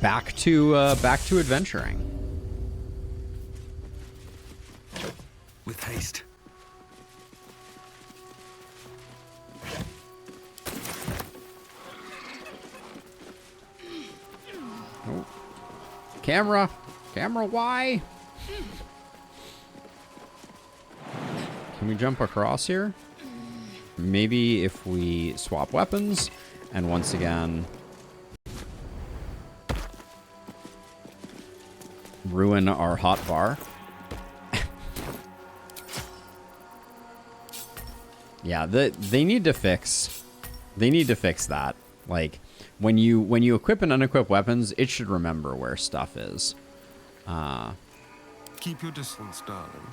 back to adventuring. With haste. Oh. Camera, why? Can we jump across here? Maybe if we swap weapons, and once again ruin our hot bar. Yeah, they need to fix that. Like when you equip and unequip weapons, it should remember where stuff is. Keep your distance, darling.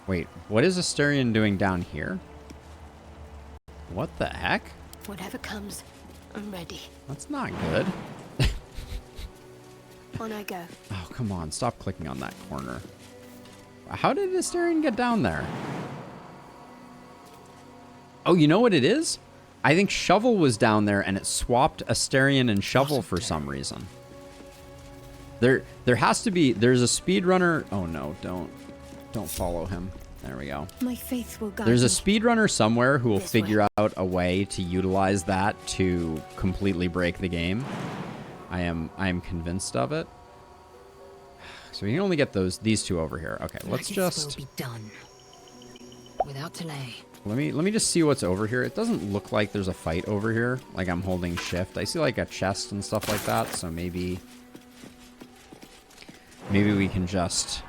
Wait, what is Asterion doing down here? What the heck? Whatever comes, I'm ready. That's not good. On I go. Oh, come on. Stop clicking on that corner. How did Asterion get down there? Oh, you know what it is? I think Shovel was down there and it swapped Asterion and Shovel for some reason. There has to be... There's a speedrunner... Oh, no. Don't follow him. There we go. My faith will guide There's a me. speedrunner somewhere who will This figure way. out a way to utilize that to completely break the game. I am convinced of it. So we can only get these two over here. Okay, let's just... will be done without delay. Let me just see what's over here. It doesn't look like there's a fight over here. Like I'm holding shift. I see like a chest and stuff like that. So maybe we can just...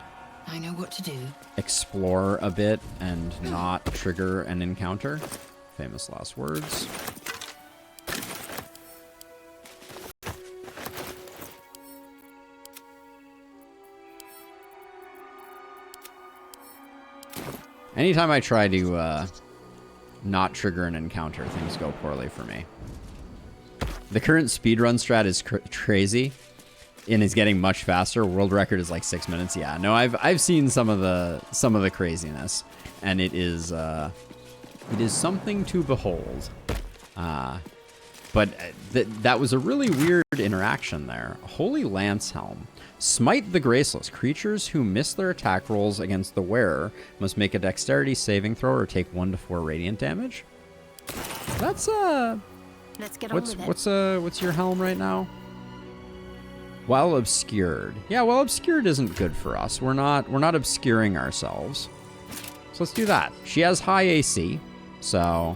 I know what to do. Explore a bit and not trigger an encounter. Famous last words. Anytime I try to not trigger an encounter, things go poorly for me. The current speedrun strat is crazy. And is getting much faster. World record is like 6 minutes. Yeah, no, I've seen some of the craziness, and it is something to behold. But that was a really weird interaction there. Holy Lance Helm. Smite the Graceless. Creatures who miss their attack rolls against the wearer must make a dexterity saving throw or take 1 to 4 radiant damage. That's Let's get on with it. what's your helm right now? Well obscured. Yeah, well obscured isn't good for us. We're not obscuring ourselves. So let's do that. She has high AC, so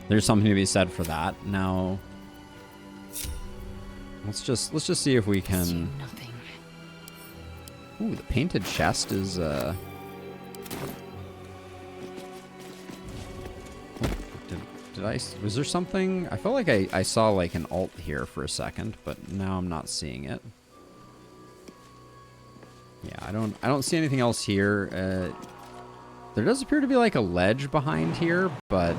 there's something to be said for that. Now let's just see if we can. Ooh, the painted chest is was there something? I felt like I saw like an alt here for a second, but now I'm not seeing it. Yeah, I don't see anything else here. There does appear to be like a ledge behind here, but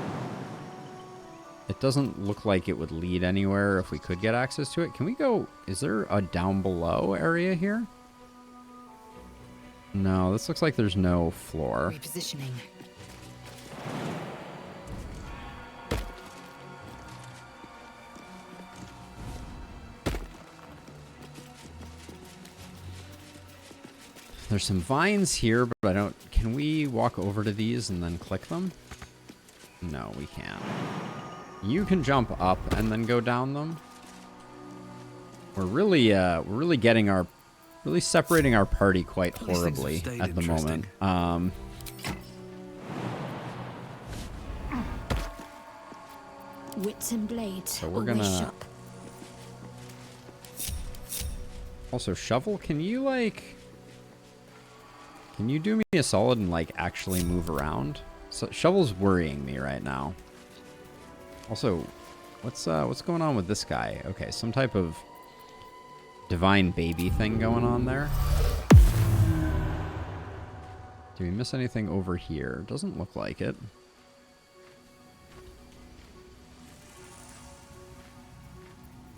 it doesn't look like it would lead anywhere if we could get access to it. Can we go? Is there a down below area here? No, this looks like there's no floor. Repositioning. There's some vines here, but I don't... Can we walk over to these and then click them? No, we can't. You can jump up and then go down them. We're really getting our... Really separating our party quite horribly at the moment. Wits and blades. So we're always gonna... sharp. Also, Shovel, can you, like... Can you do me a solid and, like, actually move around? So, Shovel's worrying me right now. Also, what's going on with this guy? Okay, some type of divine baby thing going on there. Do we miss anything over here? Doesn't look like it.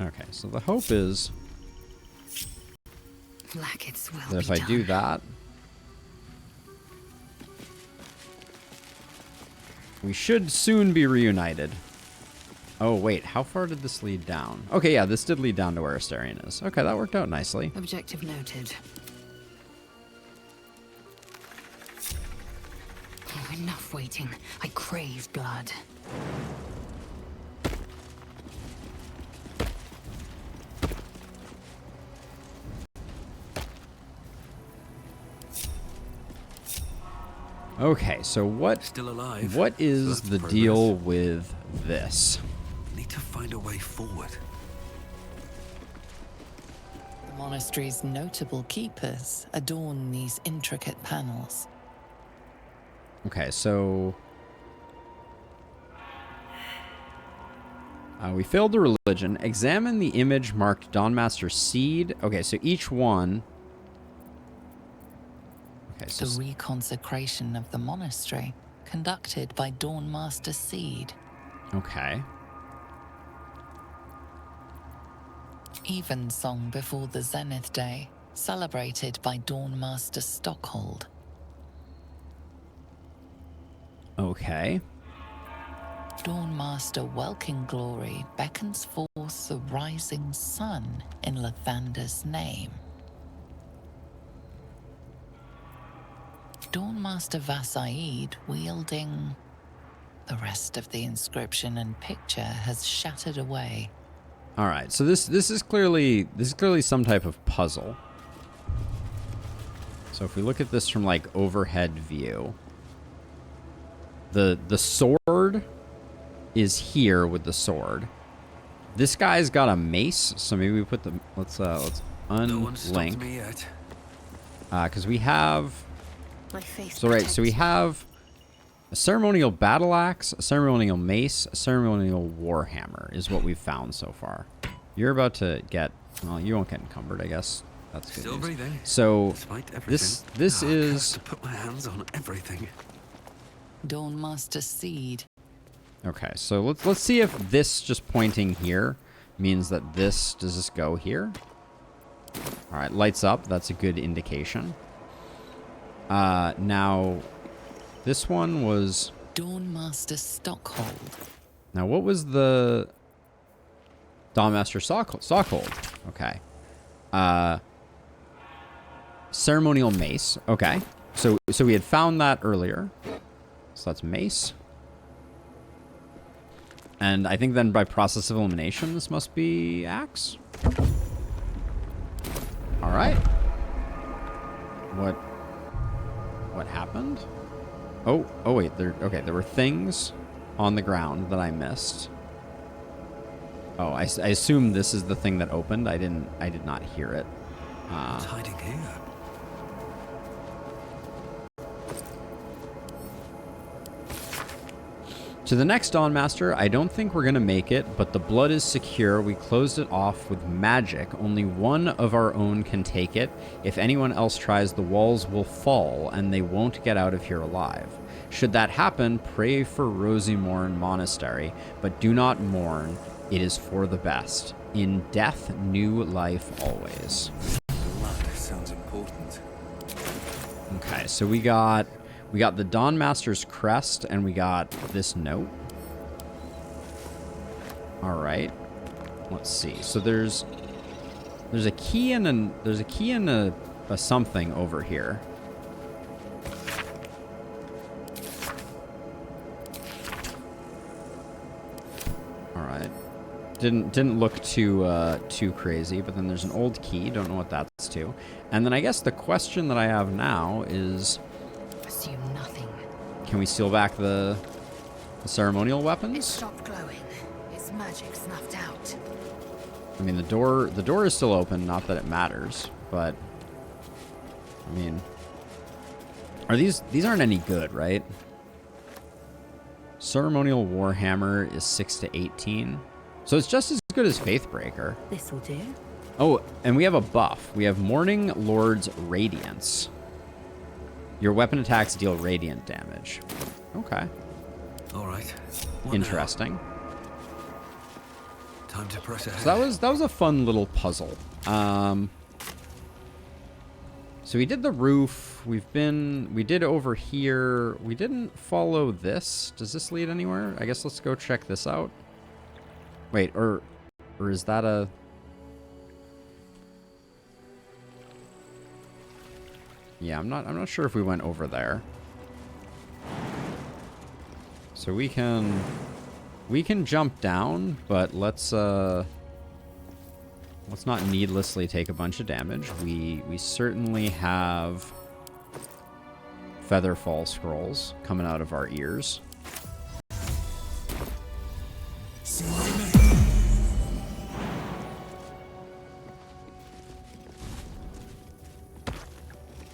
Okay, so the hope is that if I do that, we should soon be reunited. Oh, wait. How far did this lead down? Okay, yeah, this did lead down to where Asterion is. Okay, that worked out nicely. Objective noted. Oh, enough waiting. I crave blood. Okay, so what? Still alive. What is So that's the progress. deal with this? Need to find a way forward. The monastery's notable keepers adorn these intricate panels. Okay, so we failed the religion. Examine the image marked Dawnmaster Seed. Okay, so each one. Okay, so The reconsecration of the monastery, conducted by Dawnmaster Seed. okay. Evensong before the Zenith Day, celebrated by Dawnmaster Stockhold. Okay. Dawnmaster Welkin Glory beckons forth the rising sun in Lathander's name. Dawnmaster Vassaid wielding... The rest of the inscription and picture has shattered away. All right. So this is clearly some type of puzzle. So if we look at this from like overhead view, the sword is here with the sword. This guy's got a mace, so maybe we put the let's No one stopped unlink me yet. because we have My face so right. So we protects have a ceremonial battle axe, a ceremonial mace, a ceremonial warhammer is what we've found so far. You're about to get, well, you won't get encumbered, I guess. That's good Still news. breathing. So Despite everything. this I is have to put my hands on everything. Dawnmaster Seed. okay. So let's see if this just pointing here means that does this go here? All right, lights up. That's a good indication. Now this one was. Dawnmaster Stockhold. Now, what was the Dawnmaster Stockhold? Okay. Ceremonial mace. Okay. So we had found that earlier. So that's mace. And I think then by process of elimination, this must be axe. All right. What happened? Oh wait, there were things on the ground that I missed. Oh, I assume this is the thing that opened. I did not hear it. What's hiding here? To the next Dawnmaster, I don't think we're gonna make it, but the blood is secure. We closed it off with magic. Only one of our own can take it. If anyone else tries, the walls will fall, and they won't get out of here alive. Should that happen, pray for Rosymorn Monastery, but do not mourn. It is for the best. In death, new life always. Blood sounds important. Okay, so we got the Dawnmaster's crest, and we got this note. All right, let's see. So there's a key and a something over here. All right, didn't look too crazy, but then there's an old key. Don't know what that's to. And then I guess the question that I have now is, Assume nothing. can we seal back the ceremonial It weapons? stopped glowing. Its magic snuffed out. I mean, the door is still open, not that it matters, but I mean, are these aren't any good, right? Ceremonial Warhammer is 6 to 18. So it's just as good as Faithbreaker. This will do. Oh, and we have a buff. We have Morning Lord's Radiance. Your weapon attacks deal radiant damage. Okay. All right. What now? Interesting. Time to press ahead. So that was a fun little puzzle. So we did the roof. We did over here. We didn't follow this. Does this lead anywhere? I guess let's go check this out. Wait, or is that a... Yeah, I'm not sure if we went over there. So we can jump down, but let's not needlessly take a bunch of damage. We certainly have Featherfall scrolls coming out of our ears.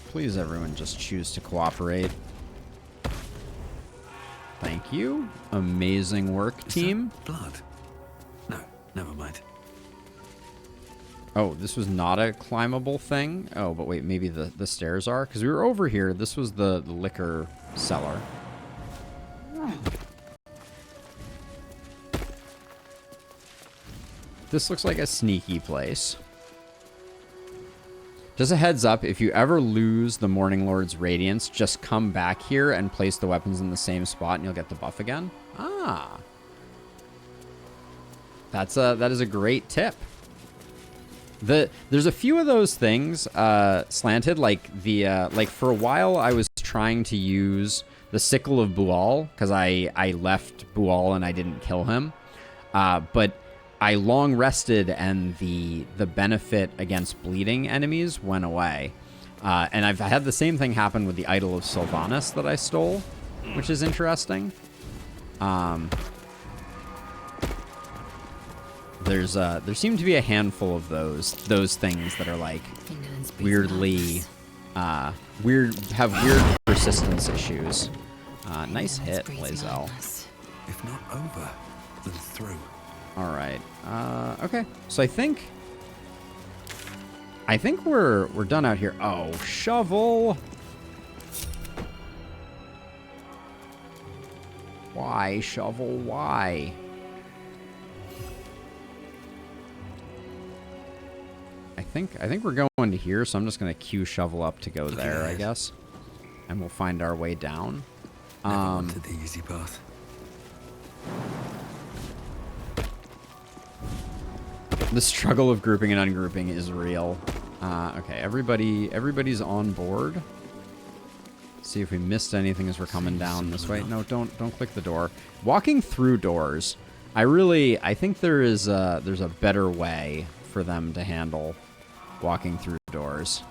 Please, everyone, just choose to cooperate. Thank you. Amazing work, team. Blood? No, never mind. Oh, this was not a climbable thing? Oh, but wait, maybe the stairs are? Because we were over here. This was the liquor cellar. This looks like a sneaky place. Just a heads up, if you ever lose the Morning Lord's Radiance, just come back here and place the weapons in the same spot and you'll get the buff again. Ah. That is a great tip. There's a few of those things slanted, like for a while I was trying to use the Sickle of Bual because I left Bual and I didn't kill him. But I long rested and the benefit against bleeding enemies went away. And I've had the same thing happen with the Idol of Sylvanas that I stole, which is interesting. There seem to be a handful of those things that are like weirdly have weird persistence issues. Nice hit, Lae'zel. If not over, then through. All right. Okay. So I think we're done out here. Oh, shovel. Why, shovel? Why? I think we're going to here, so I'm just gonna queue shovel up to go there, I guess, and we'll find our way down. Never wanted the easy path. The struggle of grouping and ungrouping is real. Okay, everybody's on board. See if we missed anything as we're coming down this way. No, don't click the door. Walking through doors, I think there's a better way for them to handle walking through doors.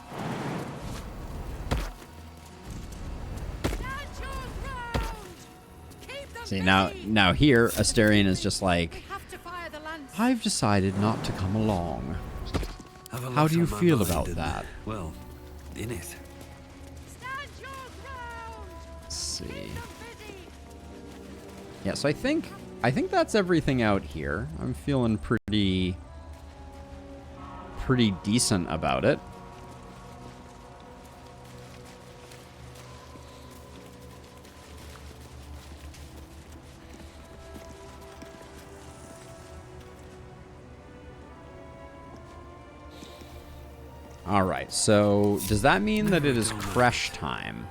See, now here, Asterion is just like, I've decided not to come along. How do you feel about that? Well, in it. Let's see. Yeah, so I think that's everything out here. I'm feeling pretty decent about it. All right, so does that mean that it is Creche time?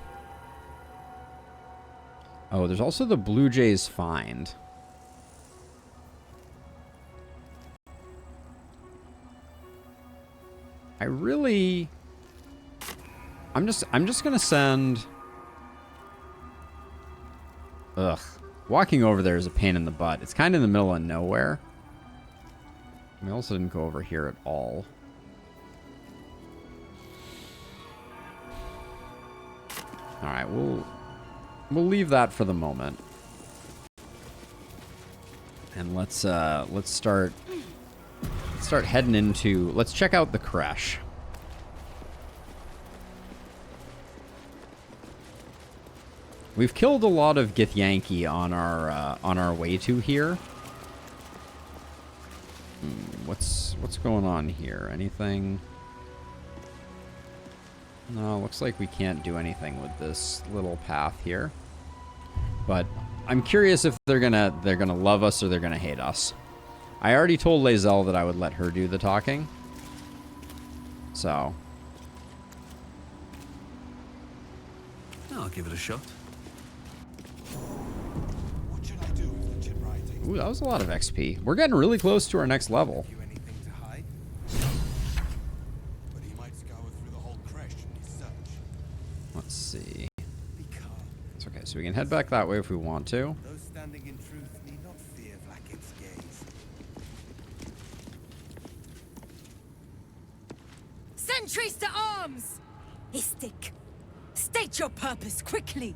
Oh, there's also the Blue Jays find. I'm just gonna send. Ugh, walking over there is a pain in the butt. It's kind of in the middle of nowhere. We also didn't go over here at all. All right, we'll leave that for the moment, and let's start heading into. Let's check out the Creche. We've killed a lot of Githyanki on our way to here. What's going on here? Anything? No, looks like we can't do anything with this little path here. But I'm curious if they're gonna love us or they're gonna hate us. I already told Lae'zel that I would let her do the talking. So I'll give it a shot. What should I do with the chip writing? Ooh, that was a lot of XP. We're getting really close to our next level. You anything to hide? But he might scour through the whole Creche in his search. Let's see. Be calm. It's okay, so we can head back that way if we want to. Those standing in truth need not fear Vlaakith's gaze. Sentries to arms! Istik, state your purpose quickly.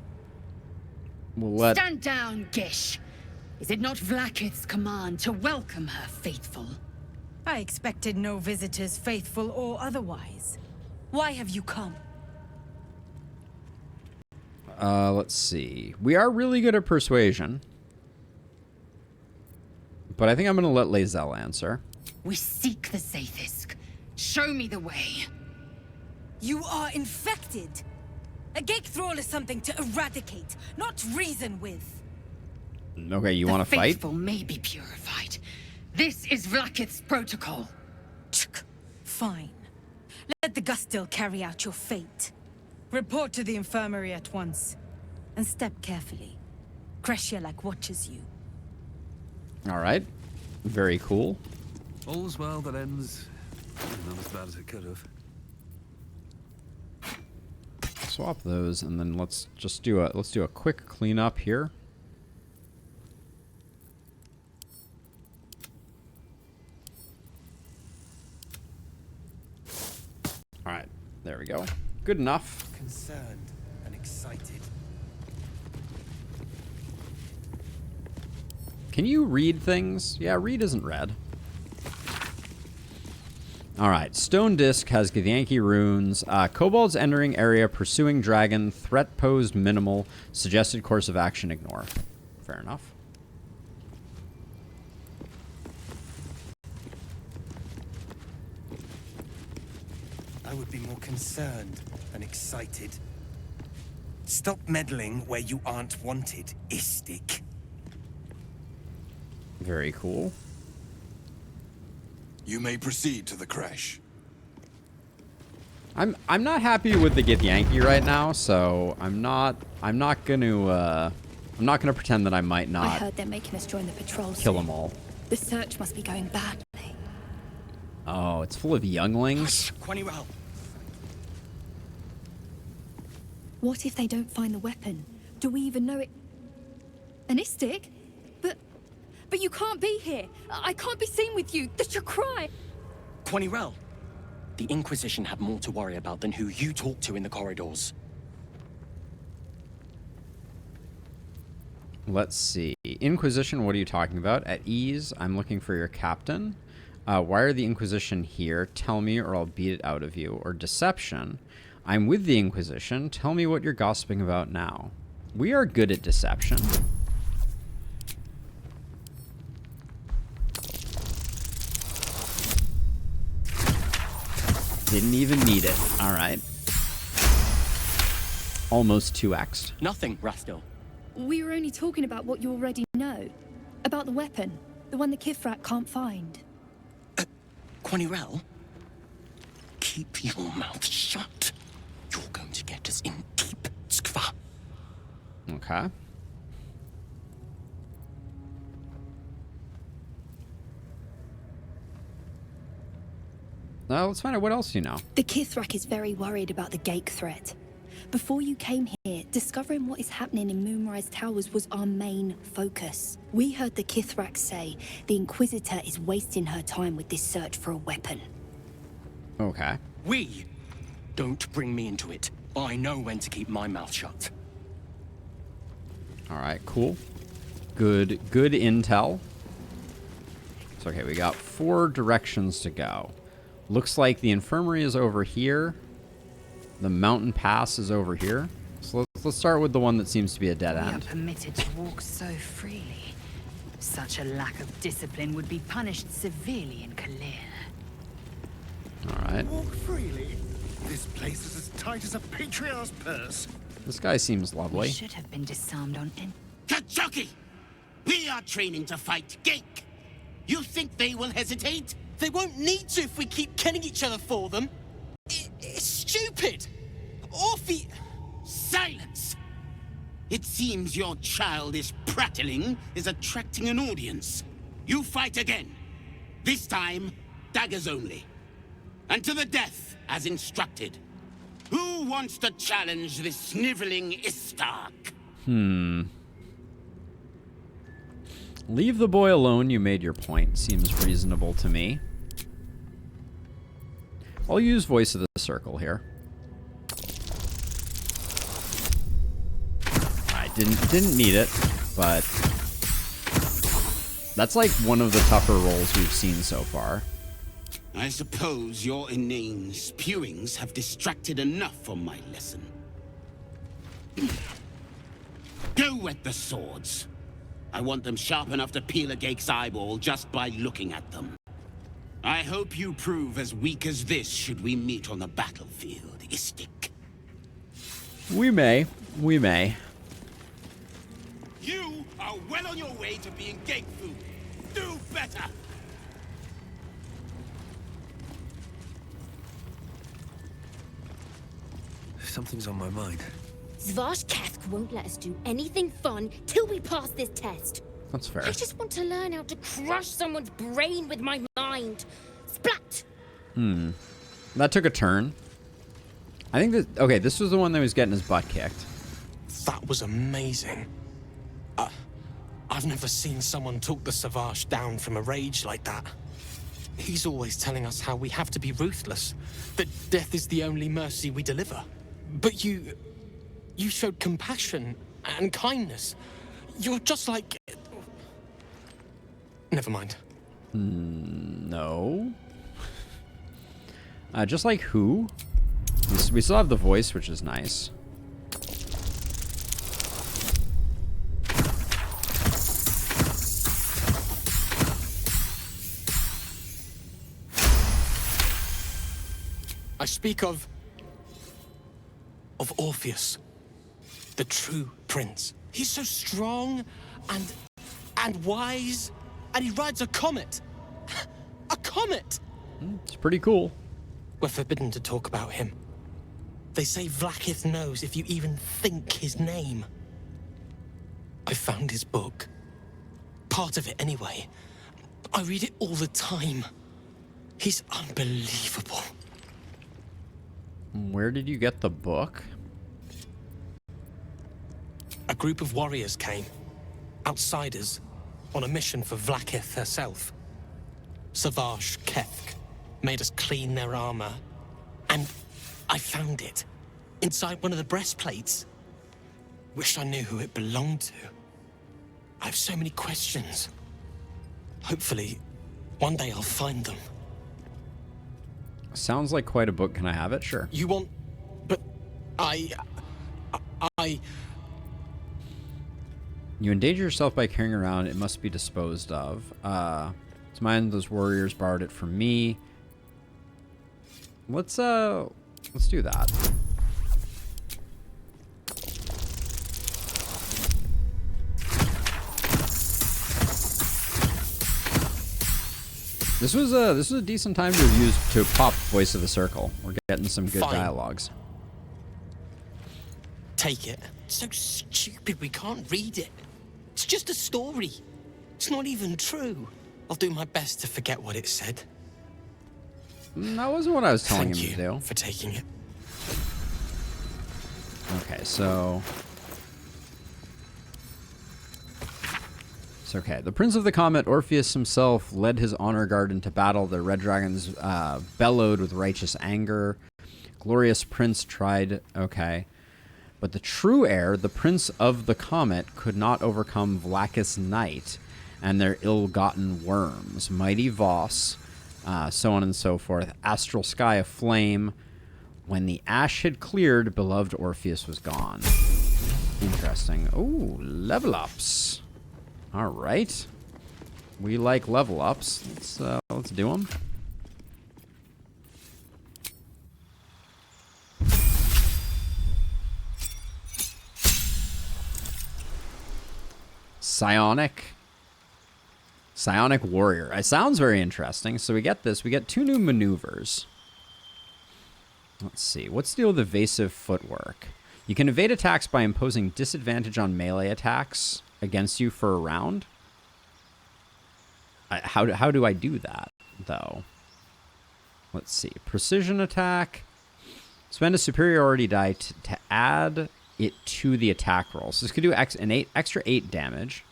We'll let... Stand down, Gish. Is it not Vlaakith's command to welcome her faithful? I expected no visitors, faithful or otherwise. Why have you come? Let's see. We are really good at persuasion. But I think I'm going to let Lae'zel answer. We seek the Sathisk. Show me the way. You are infected. A Gake Thrall is something to eradicate, not reason with. Okay, you want to The fight? faithful may be purified. This is Vlaakith's protocol. Fine. Let the Gustil carry out your fate. Report to the infirmary at once. And step carefully. Creche-ward watches you. All right. Very cool. All's well that ends not as bad as it could have. Swap those, and then let's do a quick cleanup here. All right, there we go. Good enough. Concerned and excited. Can you read things? Yeah, read isn't red. All right, Stone Disc has Githyanki runes. Kobolds entering area, pursuing dragon. Threat posed minimal. Suggested course of action ignore. Fair enough. I would be more concerned and excited. Stop meddling where you aren't wanted, Istik. Very cool. You may proceed to the Creche. I'm not happy with the Githyanki right now, so I'm not gonna pretend that I might I not heard they're making us join the patrol kill soon. them all. The search must be going badly. Oh, it's full of younglings. Quaniral. What if they don't find the weapon? Do we even know it? An Istik? But you can't be here. I can't be seen with you. That's your cry. Quaniral. The Inquisition have more to worry about than who you talk to in the corridors. Let's see. Inquisition, what are you talking about? At ease, I'm looking for your captain. Why are the Inquisition here? Tell me or I'll beat it out of you. Or deception. I'm with the Inquisition. Tell me what you're gossiping about now. We are good at deception. Didn't even need it. All right. Almost 2x'd. Nothing, Rastil. We were only talking about what you already know. About the weapon. The one the Kithrak can't find. Quaniral? Keep your mouth shut. You're going to get us in deep, Skva. Okay. Now let's find out what else you know. The Kithrak is very worried about the Gake threat. Before you came here, discovering what is happening in Moonrise Towers was our main focus. We heard the Kithrak say the Inquisitor is wasting her time with this search for a weapon. Okay. We! Don't bring me into it. I know when to keep my mouth shut. All right, cool. Good intel. So, okay, we got 4 directions to go. Looks like the infirmary is over here. The mountain pass is over here. So let's start with the one that seems to be a dead We are end. permitted to walk so freely. Such a lack of discipline would be punished severely in Kalir. All right. Walk freely. This place is as tight as a patriarch's purse. This guy seems lovely. We should have been disarmed on Kachoki! We are training to fight Gake. You think they will hesitate? They won't need to if we keep killing each other for them. It's stupid. Orphe... Silence! It seems your childish prattling is attracting an audience. You fight again. This time, daggers only. And to the death, as instructed. Who wants to challenge this sniveling Istark? Leave the boy alone, you made your point. Seems reasonable to me. I'll use Voice of the Circle here. I didn't need it, but that's like one of the tougher roles we've seen so far. I suppose your inane spewings have distracted enough from my lesson. Go wet the swords. I want them sharp enough to peel a Gake's eyeball just by looking at them. I hope you prove as weak as this should we meet on the battlefield, Istik. We may. We may. You are well on your way to being Gake food. Do better! Something's on my mind. Zvashkath won't let us do anything fun till we pass this test. That's fair. I just want to learn how to crush someone's brain with my mind. Splat! That took a turn. I think that... Okay, this was the one that was getting his butt kicked. That was amazing. I've never seen someone talk the Savage down from a rage like that. He's always telling us how we have to be ruthless, that death is the only mercy we deliver. But you showed compassion and kindness. You're just like... Never mind. No. Just like who? We still have the voice, which is nice. I speak of Orpheus, the true prince. He's so strong and wise, and he rides a comet. A comet! It's pretty cool. We're forbidden to talk about him. They say Vlaakith knows if you even think his name. I found his book. Part of it, anyway. I read it all the time. He's unbelievable. Where did you get the book? A group of warriors came. Outsiders. On a mission for Vlaakith herself. Savage Kethk made us clean their armor. And I found it. Inside one of the breastplates. Wish I knew who it belonged to. I have so many questions. Hopefully, one day I'll find them. Sounds like quite a book. Can I have it? Sure. You want... But... I... You endanger yourself by carrying around. It must be disposed of. It's mine. Those warriors borrowed it from me. Let's do that. This was a decent time to use to pop Voice of the Circle. We're getting some good dialogues. Take it. It's so stupid we can't read it. It's just a story. It's not even true. I'll do my best to forget what it said. That wasn't what I was telling him to do. Thank you for taking it. Okay, so... It's okay. The Prince of the Comet, Orpheus himself, led his honor guard into battle. The red dragons bellowed with righteous anger. Glorious Prince tried... Okay. But the true heir, the Prince of the Comet, could not overcome Vlaakith's Night and their ill-gotten worms. Mighty Voss, so on and so forth. Astral sky aflame. When the ash had cleared, beloved Orpheus was gone. Interesting. Ooh, level ups. All right. We like level ups. Let's do them. Psionic Warrior. It sounds very interesting. So we get this. We get 2 new maneuvers. Let's see. What's the deal with evasive footwork? You can evade attacks by imposing disadvantage on melee attacks against you for a round. How do I do that, though? Let's see. Precision attack. Spend a superiority die to add it to the attack roll. So this could do extra 8 damage.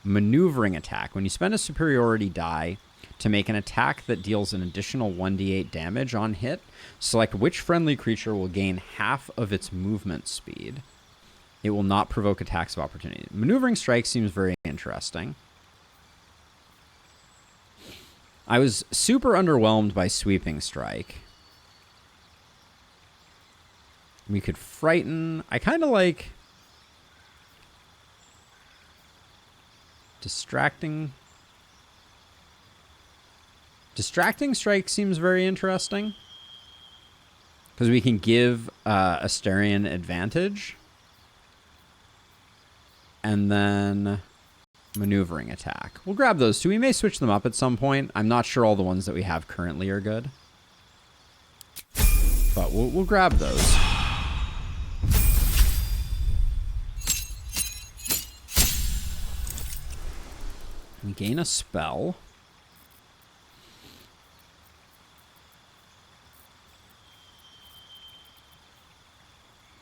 Maneuvering attack. When you spend a superiority die to make an attack that deals an additional 1d8 damage on hit, select which friendly creature will gain half of its movement speed. It will not provoke attacks of opportunity. Maneuvering strike seems very interesting. I was super underwhelmed by sweeping strike. We could frighten. I kind of like distracting. Distracting strike seems very interesting because we can give Asterion advantage, and then maneuvering attack. We'll grab those two. We may switch them up at some point. I'm not sure all the ones that we have currently are good, but we'll grab those. We gain a spell.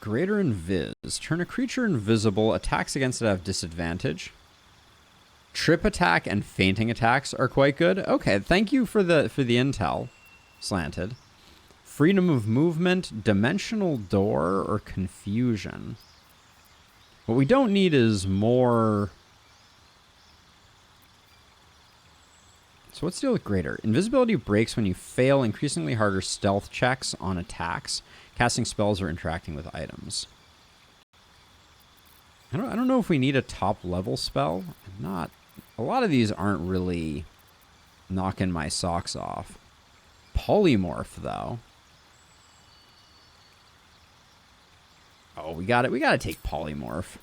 Greater Invis. Turn a creature invisible. Attacks against it have disadvantage. Trip attack and fainting attacks are quite good. Okay, thank you for the intel, Slanted. Freedom of movement, dimensional door, or confusion. What we don't need is more. So what's the deal with greater? Invisibility breaks when you fail increasingly harder stealth checks on attacks, casting spells, or interacting with items. I don't know if we need a top level spell. A lot of these aren't really knocking my socks off. Polymorph, though. Oh, we got it. We got to take polymorph.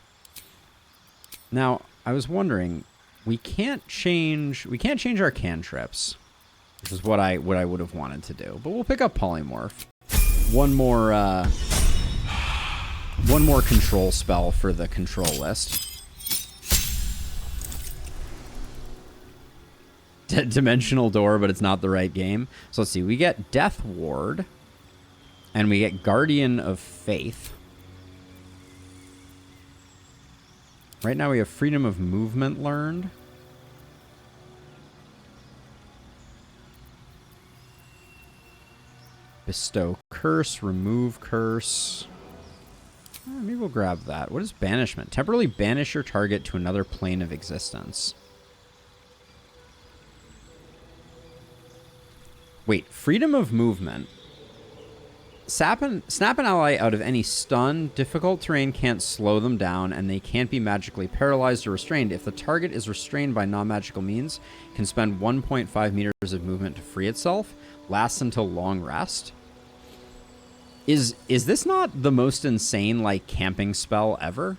Now, I was wondering, we can't change our cantrips, which is what I would have wanted to do. But we'll pick up polymorph. One more control spell for the control list. Dimensional door, but it's not the right game. So let's see. We get Death Ward, and we get Guardian of Faith. Right now we have Freedom of Movement learned. Bestow Curse, remove Curse. Maybe we'll grab that. What is Banishment? Temporarily banish your target to another plane of existence. Wait, Freedom of Movement. Snap an ally out of any stun. Difficult terrain can't slow them down, and they can't be magically paralyzed or restrained. If the target is restrained by non-magical means, it can spend 1.5 meters of movement to free itself. Lasts until long rest. Is this not the most insane, like, camping spell ever?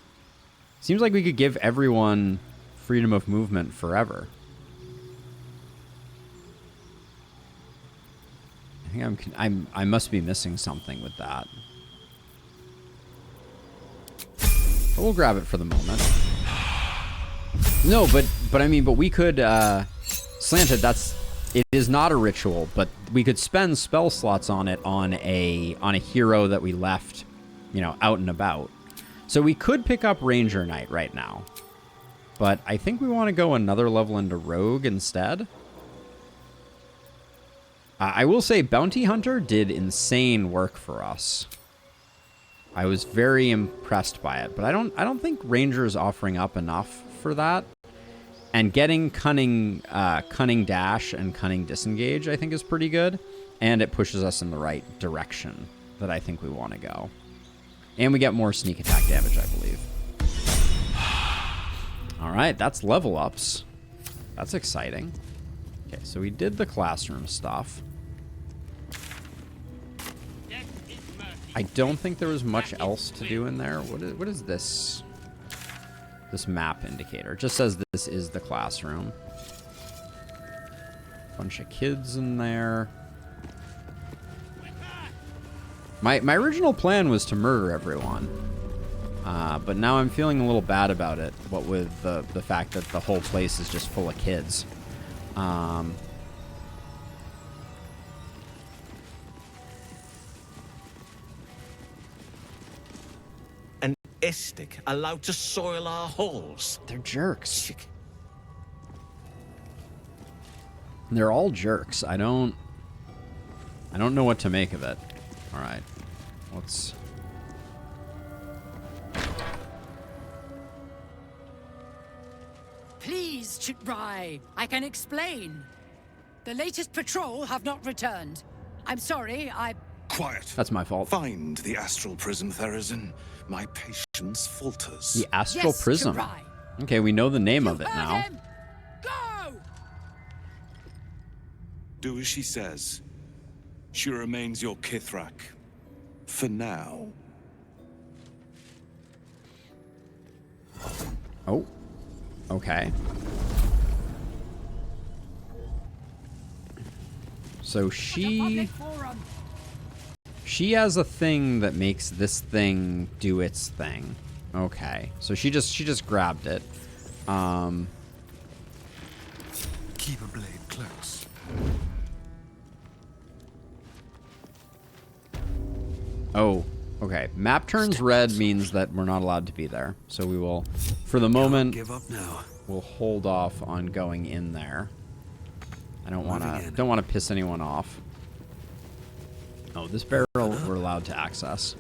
Seems like we could give everyone freedom of movement forever. I think I must be missing something with that. But we'll grab it for the moment. No, but we could Slanted, it is not a ritual, but we could spend spell slots on it on a hero that we left, out and about. So we could pick up Ranger Knight right now. But I think we want to go another level into Rogue instead. I will say Bounty Hunter did insane work for us. I was very impressed by it, but I don't think Ranger is offering up enough for that. And getting Cunning Dash and Cunning Disengage, I think, is pretty good. And it pushes us in the right direction that I think we want to go. And we get more sneak attack damage, I believe. All right, that's level ups. That's exciting. Okay, so we did the classroom stuff. I don't think there was much else to do in there. What is this? This map indicator. It just says this is the classroom. Bunch of kids in there. My original plan was to murder everyone. But now I'm feeling a little bad about it, what with the fact that the whole place is just full of kids. An Istik allowed to soil our halls? They're jerks. They're all jerks. I don't know what to make of it. All right. Let's... Please, Chitrai, I can explain. The latest patrol have not returned. I'm sorry, Quiet. That's my fault. Find the astral prism, Therazin. My patience falters. The astral Yes, prism. Chitrai. Okay, we know the name of it Heard now. him. Go! Do as she says. She remains your Kithrak. For now. Oh. Okay. So she has a thing that makes this thing do its thing. Okay. So she just grabbed it. Keep a blade close. Oh, okay. Map turns red means that we're not allowed to be there. So we will, for the moment, Give up now. we'll hold off on going in there. I don't want to piss anyone off. Oh, this barrel we're allowed to access.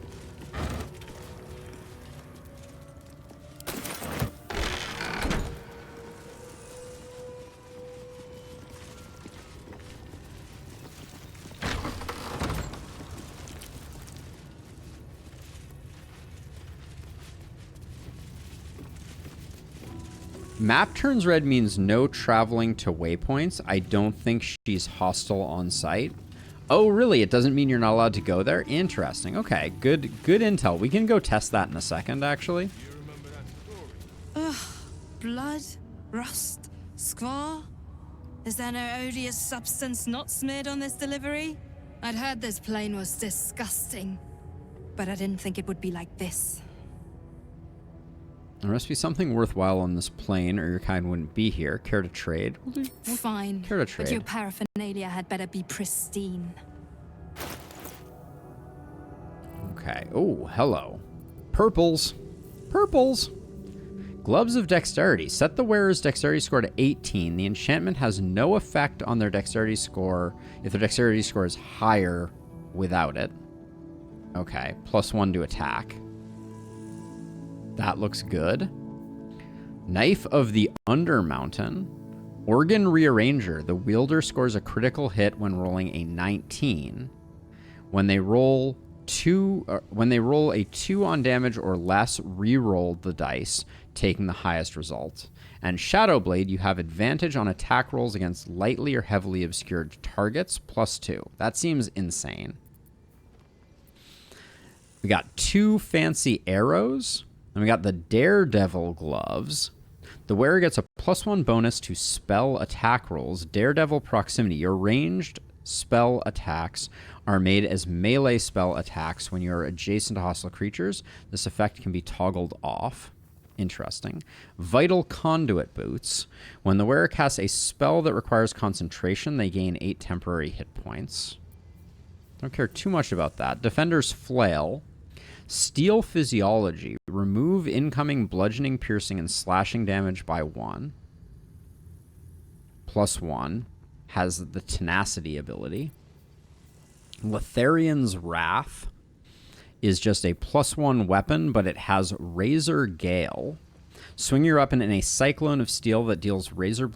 Map turns red means no traveling to waypoints. I don't think she's hostile on site. Oh, really? It doesn't mean you're not allowed to go there? Interesting. Okay, good intel. We can go test that in a second, actually. Ugh. Blood? Rust? Squall? Is there no odious substance not smeared on this delivery? I'd heard this plane was disgusting, but I didn't think it would be like this. There must be something worthwhile on this plane, or your kind wouldn't be here. Care to trade? Fine, Care to trade. but your paraphernalia had better be pristine. Okay. Oh, hello. Purples. Purples. Gloves of Dexterity. Set the wearer's Dexterity score to 18. The enchantment has no effect on their Dexterity score if their Dexterity score is higher without it. Okay. +1 to attack. That looks good. Knife of the Undermountain. Organ Rearranger. The wielder scores a critical hit when rolling a 19. When they roll a 2 on damage or less, re-roll the dice, taking the highest result. And Shadowblade, you have advantage on attack rolls against lightly or heavily obscured targets, +2. That seems insane. We got 2 fancy arrows. And we got the Daredevil gloves. The wearer gets a +1 bonus to spell attack rolls. Daredevil proximity. Your ranged spell attacks are made as melee spell attacks when you're adjacent to hostile creatures. This effect can be toggled off. Interesting. Vital Conduit boots. When the wearer casts a spell that requires concentration, they gain 8 temporary hit points. Don't care too much about that. Defender's Flail. Steel Physiology. Remove incoming bludgeoning, piercing, and slashing damage by 1. +1. Has the Tenacity ability. Letharian's Wrath is just a +1 weapon, but it has Razor Gale. Swing your weapon in a cyclone of steel that deals razor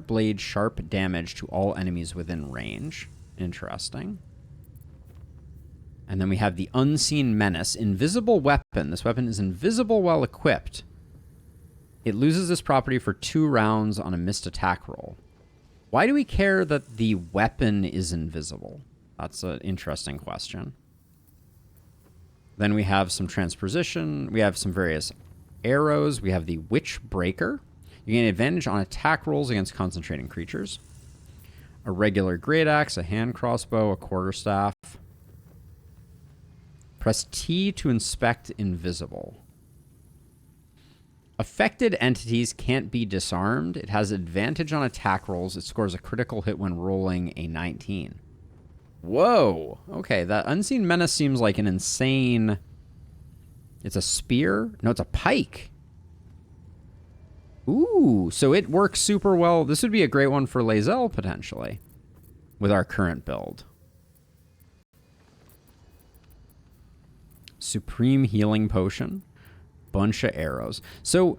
blade sharp damage to all enemies within range. Interesting. And then we have the Unseen Menace. Invisible weapon. This weapon is invisible while equipped. It loses this property for 2 rounds on a missed attack roll. Why do we care that the weapon is invisible? That's an interesting question. Then we have some transposition. We have some various arrows. We have the Witch Breaker. You gain advantage on attack rolls against concentrating creatures. A regular great axe, a hand crossbow, a quarterstaff. Press T to inspect invisible. Affected entities can't be disarmed. It has advantage on attack rolls. It scores a critical hit when rolling a 19. Whoa. Okay, that Unseen Menace seems like an insane... It's a spear? No, it's a pike. Ooh, so it works super well. This would be a great one for Lae'zel, potentially, with our current build. Supreme Healing Potion. Bunch of arrows. So...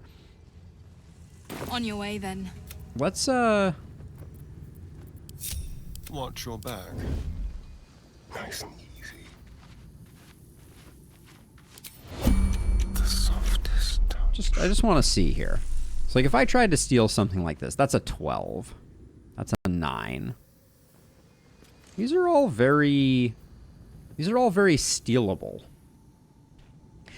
On your way, then. Let's, Watch your back. Nice and easy. The softest touch. I just want to see here. So, like, if I tried to steal something like this, that's a 12. That's a 9. These are all very stealable.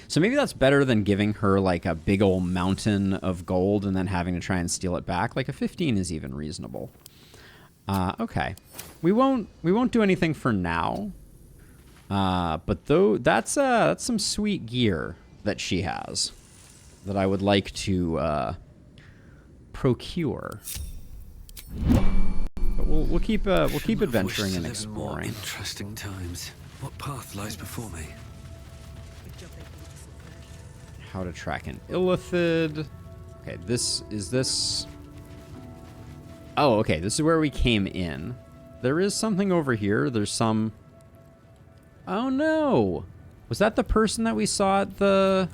So maybe that's better than giving her, like, a big old mountain of gold and then having to try and steal it back. Like, a 15 is even reasonable. Okay. We won't do anything for now. But though that's some sweet gear that she has that I would like to procure. But we'll keep adventuring and exploring. Interesting times. What path lies before me? How to track an illithid. Okay, this. Oh, okay, this is where we came in. There is something over here. There's some... Oh, no. Was that the person that we saw at the...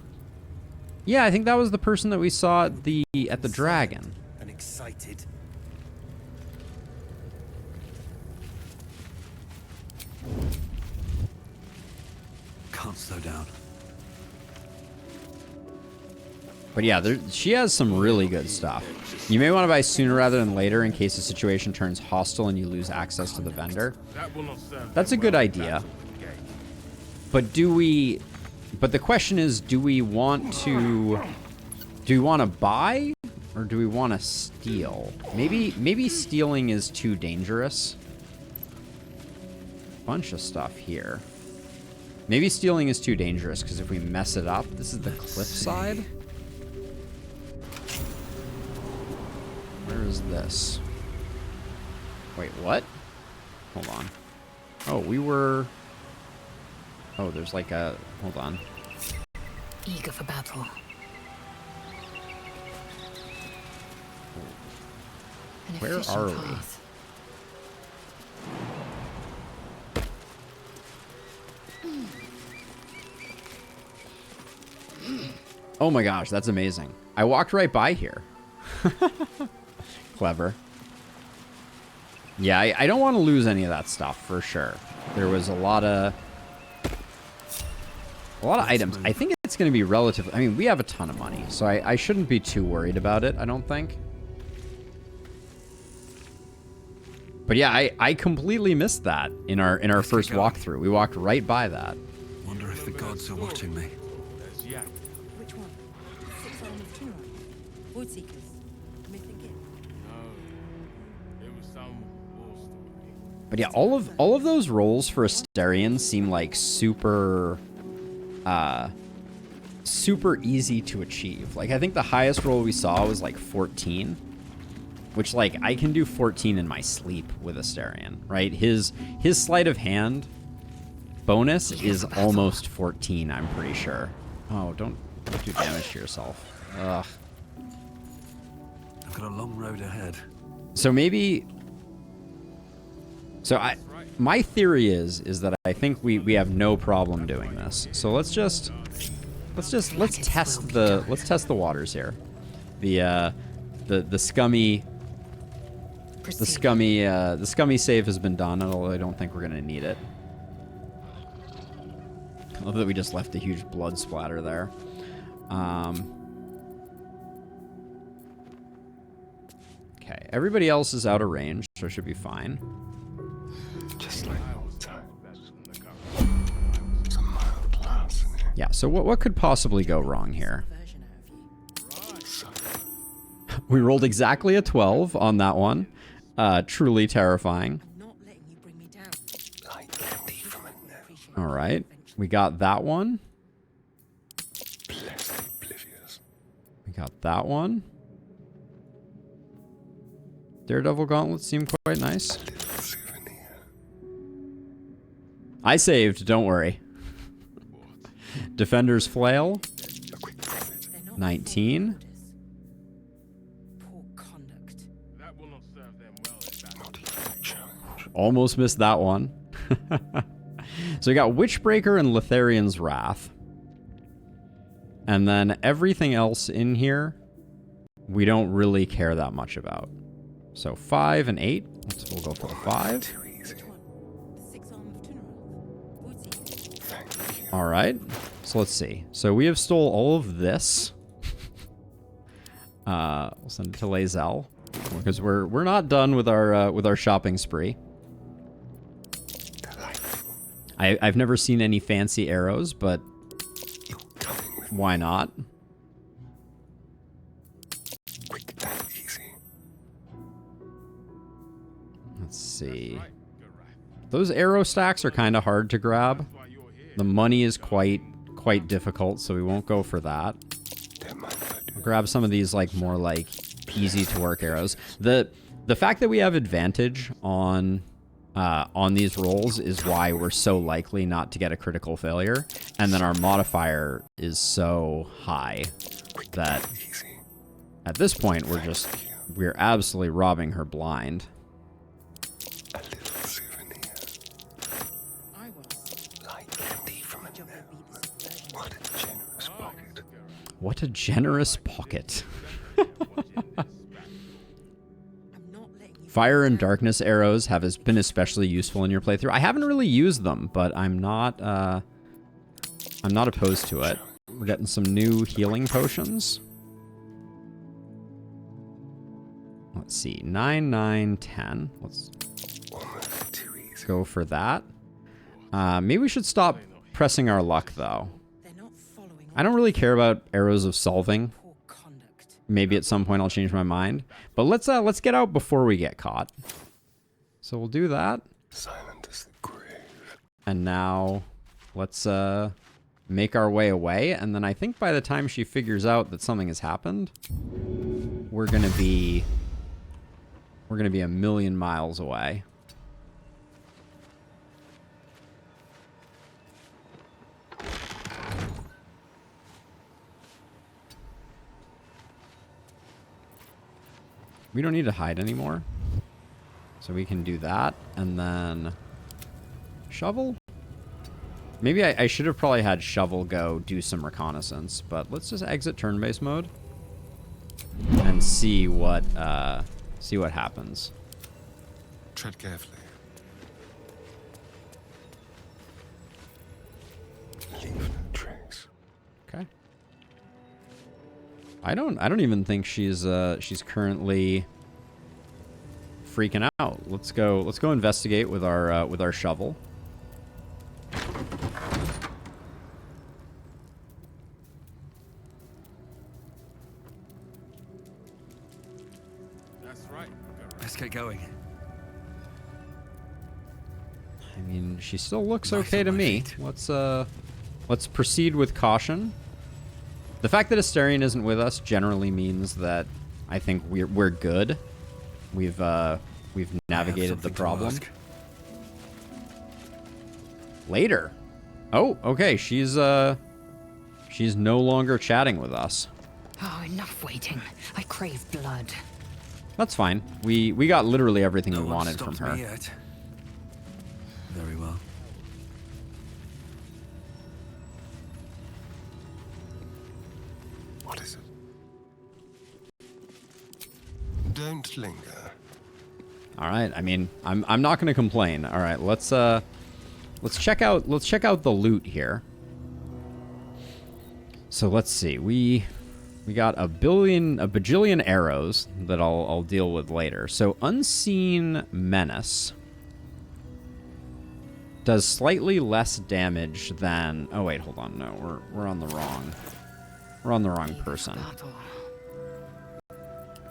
Yeah, I think that was the person that we saw at the dragon. And excited. Can't slow down. But yeah, she has some really good stuff. You may want to buy sooner rather than later in case the situation turns hostile and you lose access to the vendor. That's a good idea. But but the question is, do we want to buy or do we want to steal? Maybe stealing is too dangerous. Bunch of stuff here. Maybe stealing is too dangerous because if we mess it up, this is the cliffside. Where is this? Wait, what? Hold on. Oh, we were... Oh, there's like a... Hold on. Eager for battle. Where are we? Oh my gosh, that's amazing. I walked right by here. Clever. Yeah, I don't want to lose any of that stuff for sure. There was a lot of items. I think it's going to be relatively... I mean, we have a ton of money, so I shouldn't be too worried about it, I don't think. But yeah, I completely missed that in our first walkthrough. We walked right by that. Wonder if the gods are watching me. Which one? 6 arm of Turan? Void Seekers? Mythic? But yeah, all of those rolls for Asterion seem like super easy to achieve. Like, I think the highest roll we saw was like 14, which, like, I can do 14 in my sleep with Asterion, right? His sleight of hand bonus is almost 14, I'm pretty sure. Oh, don't do damage to yourself. Ugh. I've got a long road ahead. So maybe... So my theory is that I think we have no problem doing this. So let's test the waters here. The scummy save has been done, although I don't think we're gonna need it. I love that we just left a huge blood splatter there. Okay, everybody else is out of range, so it should be fine. Just like old times. Some mild class. Yeah, so what could possibly go wrong here? We rolled exactly a 12 on that one. Truly terrifying. All right. We got that one. Blessed oblivious. We got that one. Daredevil gauntlets seem quite nice. A little souvenir. I saved, don't worry. Defender's flail. 19. Poor conduct. That will not serve them well. Not even a challenge. Almost missed that one. So we got Witchbreaker and Letharian's Wrath. And then everything else in here, we don't really care that much about. So 5 and 8. We'll go for the 5. Too easy. The 6 arm of Tunarov. Void Seekers. Thank you. All right. So let's see. So we have stole all of this. We'll send it to Lae'zel because we're not done with our shopping spree. Delightful. I've never seen any fancy arrows, but why not? Quick and easy. Let's see. Those arrow stacks are kind of hard to grab. The money is quite difficult, so we won't go for that. We'll grab some of these more easy to work arrows. The fact that we have advantage on these rolls is why we're so likely not to get a critical failure, and then our modifier is so high that at this point we're absolutely robbing her blind. A little souvenir. I was. Like candy from a gnome. What a generous pocket. What a generous pocket. Fire and darkness arrows have been especially useful in your playthrough. I haven't really used them, but I'm not opposed to it. We're getting some new healing potions. Let's see, 9, 9, 10. Let's go for that. Maybe we should stop pressing our luck, though. I don't really care about arrows of solving. Maybe at some point I'll change my mind. But let's get out before we get caught. So we'll do that. Silent as the grave. And now let's make our way away. And then I think by the time she figures out that something has happened, we're gonna be a million miles away. We don't need to hide anymore. So we can do that. And then shovel? Maybe I should have probably had shovel go do some reconnaissance, but let's just exit turn-based mode and see what happens. Tread carefully. Leave no trace. Okay. I don't even think she's currently freaking out. Let's go investigate with our shovel. That's right. Let's get going. I mean, she still looks okay to me. Let's proceed with caution. The fact that Astarion isn't with us generally means that I think we're good. We've navigated the problem. Later. Oh, okay. She's no longer chatting with us. Oh, enough waiting. I crave blood. That's fine. We got literally everything we wanted from stopped her. me yet. Very well. What is it? Don't linger. All right. I mean, I'm not going to complain. All right. Let's check out the loot here. So let's see. We got a bajillion arrows that I'll deal with later. So Unseen Menace does slightly less damage than. Oh wait, hold on. No, we're on the wrong person.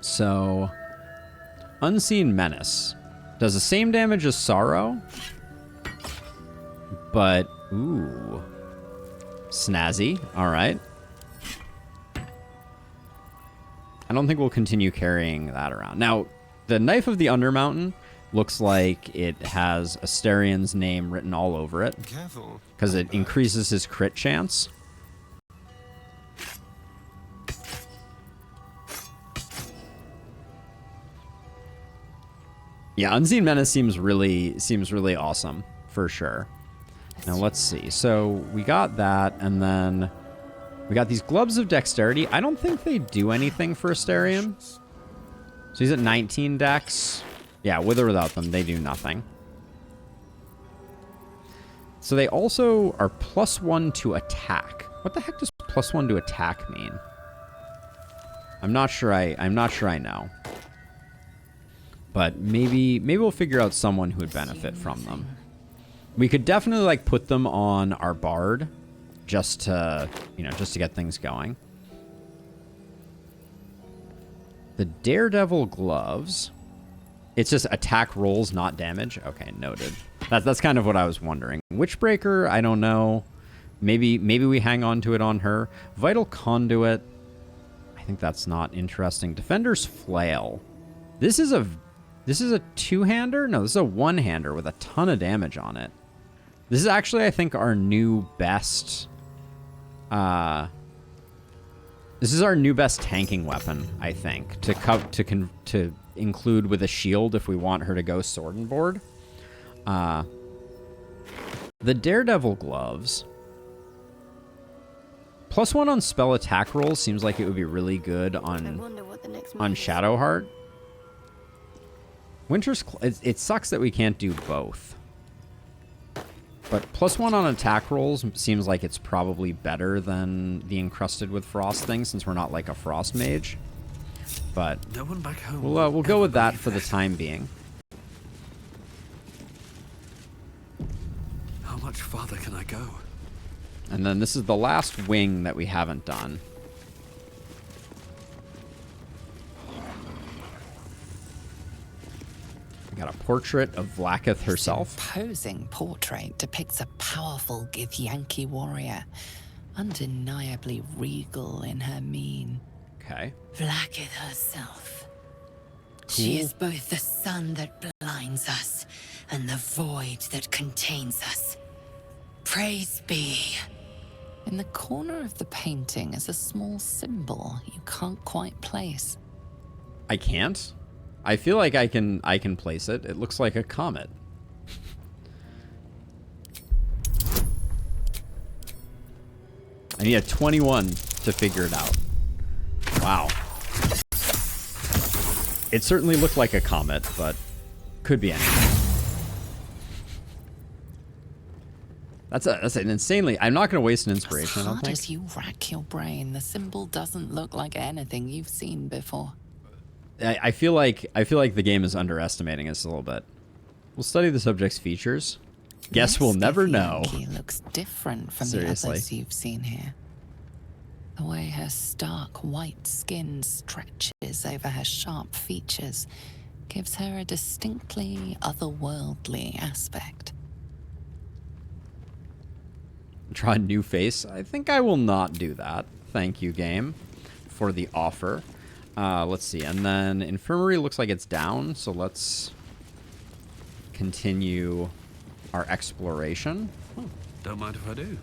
So Unseen Menace does the same damage as Sorrow, but ooh, Snazzy. All right. I don't think we'll continue carrying that around. Now, the Knife of the Undermountain looks like it has Astarion's name written all over it. Careful. Because it increases his crit chance. Yeah, Unseen Menace seems really awesome, for sure. Now let's see. So we got that, and then we got these Gloves of Dexterity. I don't think they do anything for Astarion. So he's at 19 dex. Yeah, with or without them, they do nothing. So they also are +1 to attack. What the heck does +1 to attack mean? I'm not sure I know. But maybe we'll figure out someone who would benefit from them. We could definitely like put them on our bard just to, just to get things going. The Daredevil gloves. It's just attack rolls, not damage. Okay, noted. That's kind of what I was wondering. Witchbreaker, I don't know. Maybe we hang on to it on her. Vital Conduit. I think that's not interesting. Defender's Flail. This is a two-hander? No, this is a one-hander with a ton of damage on it. This is actually, I think, our new best. This is our new best tanking weapon, I think, to include with a shield if we want her to go sword and board. The Daredevil gloves. +1 on spell attack rolls seems like it would be really good on Shadowheart. Winter's it sucks that we can't do both. But +1 on attack rolls seems like it's probably better than the Encrusted with Frost thing, since we're not like a Frost mage. But no one back home we'll go with that for the time being. How much farther can I go? And then this is the last wing that we haven't done. We got a portrait of Vlaakith herself. This imposing portrait depicts a powerful Githyanki warrior, undeniably regal in her mien. Okay. Vlaakith herself. Cool. She is both the sun that blinds us and the void that contains us. Praise be. In the corner of the painting is a small symbol you can't quite place. I can't? I feel like I can place it. It looks like a comet. I need a 21 to figure it out. Wow. It certainly looked like a comet, but could be anything. That's an insanely... I'm not going to waste an inspiration, I don't think. As you rack your brain, the symbol doesn't look like anything you've seen before. I feel like the game is underestimating us a little bit. We'll study the subject's features. Guess we'll never know. Githyanki looks different from Seriously. the others you've seen here. The way her stark white skin stretches over her sharp features gives her a distinctly otherworldly aspect. Draw a new face. I think I will not do that. Thank you, game, for the offer. Let's see. And then Infirmary looks like it's down, so let's continue our exploration. Don't mind if I do.